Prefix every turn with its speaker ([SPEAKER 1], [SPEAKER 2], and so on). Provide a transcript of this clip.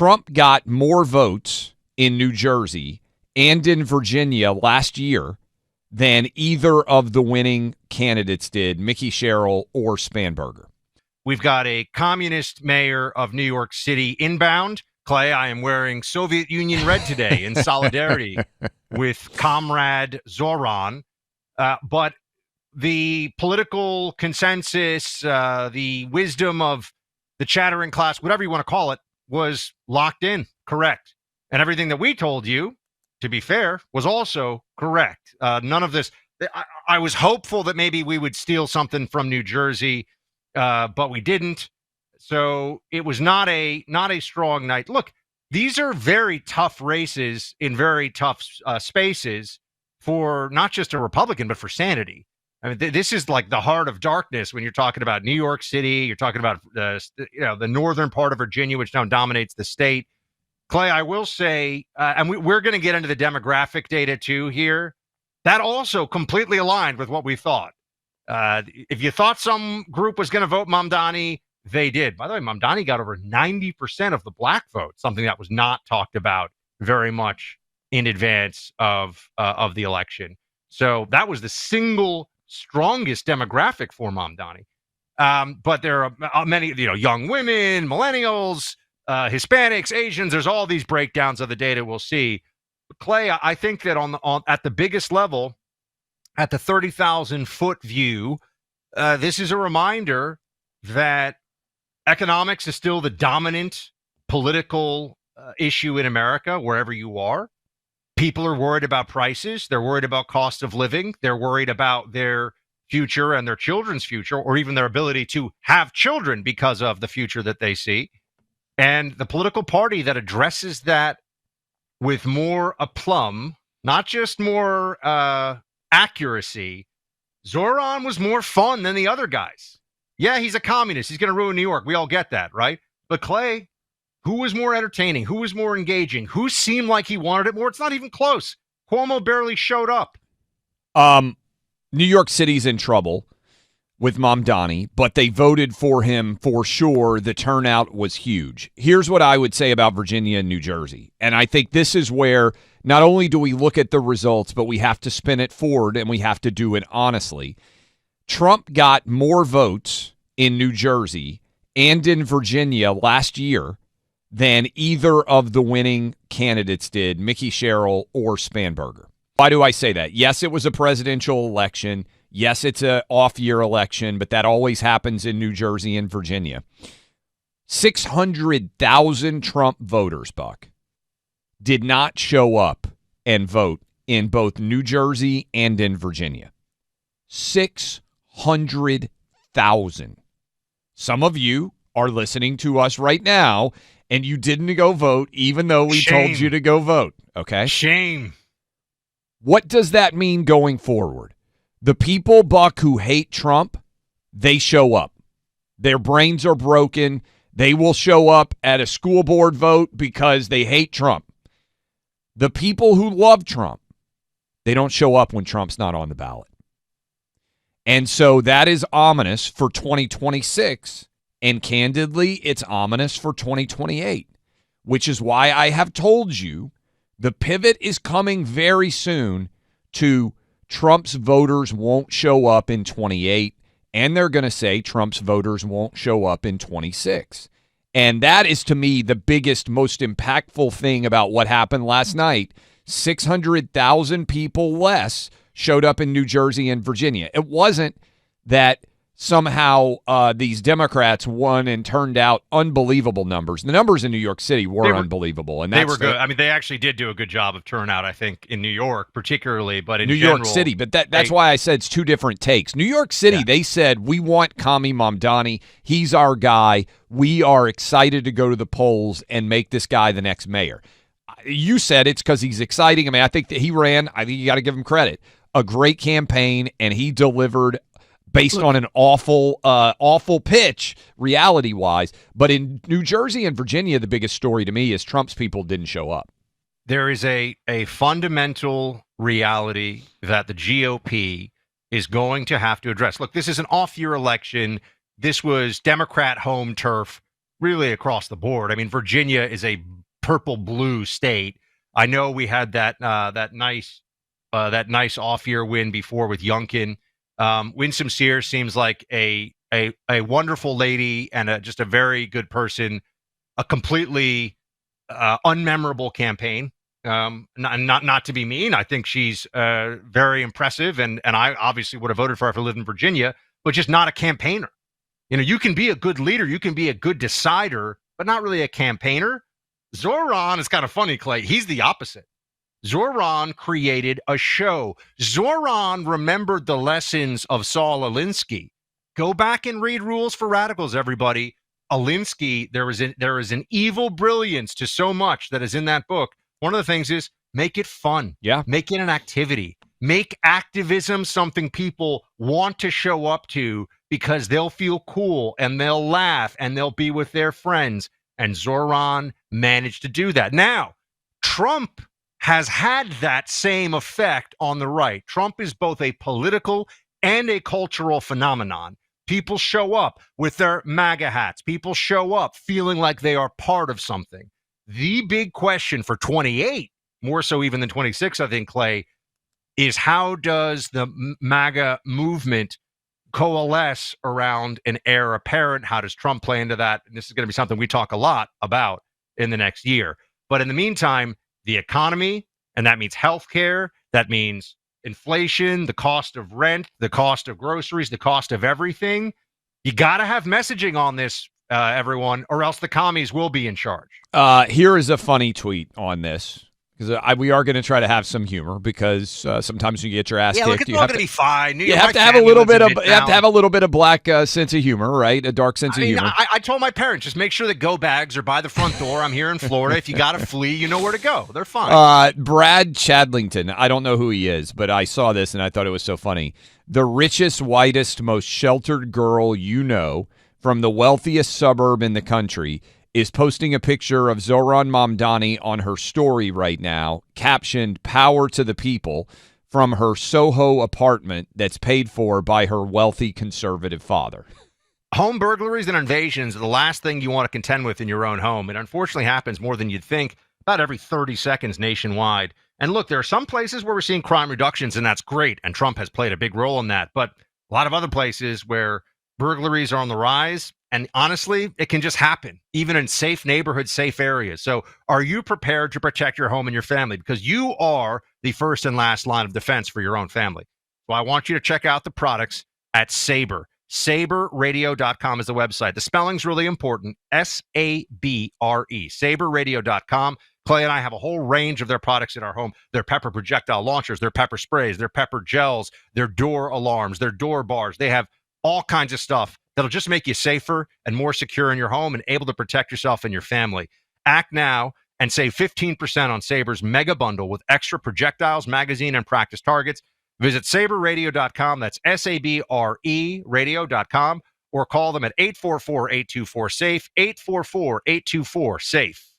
[SPEAKER 1] Trump got more votes in New Jersey and in Virginia last year than either of the winning candidates did, Mickey Sherrill or Spanberger.
[SPEAKER 2] We've got a communist mayor of New York City inbound. Clay, I am wearing Soviet Union red today in solidarity with Comrade Zohran. But the political consensus, the wisdom of the chattering class, whatever you want to call it, was locked in, correct. And everything that we told you, to be fair, was also correct. None of this. I was hopeful that maybe we would steal something from New Jersey, but we didn't. So it was not a strong night. Look, these are very tough races in very tough spaces for not just a Republican, but for sanity. I mean, this is like the heart of darkness when you're talking about New York City. You're talking about the northern part of Virginia, which now dominates the state. Clay, I will say, and we're going to get into the demographic data too here. That also completely aligned with what we thought. If you thought some group was going to vote Mamdani, they did. By the way, Mamdani got over 90% of the black vote, something that was not talked about very much in advance of the election. So that was the single strongest demographic for Mamdani. But there are many, young women, millennials, Hispanics, Asians. There's all these breakdowns of the data we'll see. But Clay, I think that at the biggest level, at the 30,000 foot view, this is a reminder that economics is still the dominant political issue in America, wherever you are. People are worried about prices. They're worried about cost of living. They're worried about their future and their children's future, or even their ability to have children because of the future that they see. And the political party that addresses that with more aplomb, not just more accuracy. Zohran was more fun than the other guys. Yeah, he's a communist. He's going to ruin New York. We all get that, right? But Clay, who was more entertaining? Who was more engaging? Who seemed like he wanted it more? It's not even close. Cuomo barely showed up.
[SPEAKER 1] New York City's in trouble with Mamdani, but they voted for him for sure. The turnout was huge. Here's what I would say about Virginia and New Jersey. And I think this is where not only do we look at the results, but we have to spin it forward, and we have to do it honestly. Trump got more votes in New Jersey and in Virginia last year than either of the winning candidates did, Mickey Sherrill or Spanberger. Why do I say that? Yes, it was a presidential election. Yes, it's an off-year election, but that always happens in New Jersey and Virginia. 600,000 Trump voters, Buck, did not show up and vote in both New Jersey and in Virginia. 600,000. Some of you are listening to us right now, and you didn't go vote, even though we told you to go vote. Okay?
[SPEAKER 2] Shame.
[SPEAKER 1] What does that mean going forward? The people, Buck, who hate Trump, they show up. Their brains are broken. They will show up at a school board vote because they hate Trump. The people who love Trump, they don't show up when Trump's not on the ballot. And so that is ominous for 2026. And candidly, it's ominous for 2028, which is why I have told you the pivot is coming very soon to Trump's voters won't show up in 28, and they're going to say Trump's voters won't show up in 26. And that is, to me, the biggest, most impactful thing about what happened last night. 600,000 people less showed up in New Jersey and Virginia. It wasn't that somehow these Democrats won and turned out unbelievable numbers. The numbers in New York City were unbelievable. And
[SPEAKER 2] they were good. I mean, they actually did do a good job of turnout, I think, in New York particularly, but in
[SPEAKER 1] New York City. But that's why I said it's two different takes. New York City, They said, we want Kami Mamdani. He's our guy. We are excited to go to the polls and make this guy the next mayor. You said it's because he's exciting. I mean, I think that he ran, I think you got to give him credit, a great campaign, and he delivered based on an awful pitch, reality-wise. But in New Jersey and Virginia, the biggest story to me is Trump's people didn't show up.
[SPEAKER 2] There is a fundamental reality that the GOP is going to have to address. Look, this is an off-year election. This was Democrat home turf really across the board. I mean, Virginia is a purple blue state. I know we had that nice off year win before with Youngkin. Winsome Sears seems like a wonderful lady and just a very good person. A completely unmemorable campaign. Not to be mean, I think she's very impressive, and I obviously would have voted for her if I lived in Virginia, but just not a campaigner. You can be a good leader, you can be a good decider, but not really a campaigner. Zohran is kind of funny, Clay. He's the opposite. Zohran created a show. Zohran remembered the lessons of Saul Alinsky. Go back and read Rules for Radicals, everybody. Alinsky, there is an evil brilliance to so much that is in that book. One of the things is make it fun.
[SPEAKER 1] Yeah.
[SPEAKER 2] Make it an activity. Make activism something people want to show up to because they'll feel cool and they'll laugh and they'll be with their friends. And Zohran managed to do that. Now, Trump has had that same effect on the right. Trump is both a political and a cultural phenomenon. People show up with their MAGA hats. People show up feeling like they are part of something. The big question for 28, more so even than 26, I think, Clay, is how does the MAGA movement coalesce around an heir apparent? How does Trump play into that? And this is going to be something we talk a lot about in the next year. But in the meantime, the economy, and that means healthcare, that means inflation, the cost of rent, the cost of groceries, the cost of everything. You got to have messaging on this, everyone, or else the commies will be in charge.
[SPEAKER 1] Here is a funny tweet on this, because we are going to try to have some humor, because sometimes you get your ass kicked.
[SPEAKER 2] Look, it's all going to be fine.
[SPEAKER 1] You have to have a little bit of black sense of humor, right? A dark sense of humor.
[SPEAKER 2] I told my parents, just make sure that go bags are by the front door. I'm here in Florida. If you got to flee, you know where to go. They're fine.
[SPEAKER 1] Brad Chadlington, I don't know who he is, but I saw this and I thought it was so funny. The richest, whitest, most sheltered girl you know from the wealthiest suburb in the country is posting a picture of Zohran Mamdani on her story right now, captioned "Power to the People," from her Soho apartment that's paid for by her wealthy conservative father.
[SPEAKER 2] Home burglaries and invasions are the last thing you want to contend with in your own home. It unfortunately happens more than you'd think, about every 30 seconds nationwide. And look, there are some places where we're seeing crime reductions, and that's great, and Trump has played a big role in that. But a lot of other places where burglaries are on the rise, and honestly, it can just happen, even in safe neighborhoods, safe areas. So are you prepared to protect your home and your family? Because you are the first and last line of defense for your own family. So I want you to check out the products at Sabre. SaberRadio.com is the website. The spelling's really important. SABRE. SaberRadio.com. Clay and I have a whole range of their products in our home. Their pepper projectile launchers, their pepper sprays, their pepper gels, their door alarms, their door bars. They have all kinds of stuff that'll just make you safer and more secure in your home and able to protect yourself and your family. Act now and save 15% on Saber's mega bundle with extra projectiles, magazine, and practice targets. Visit SaberRadio.com. That's SABRE radio.com, or call them at 844-824-SAFE, 844-824-SAFE.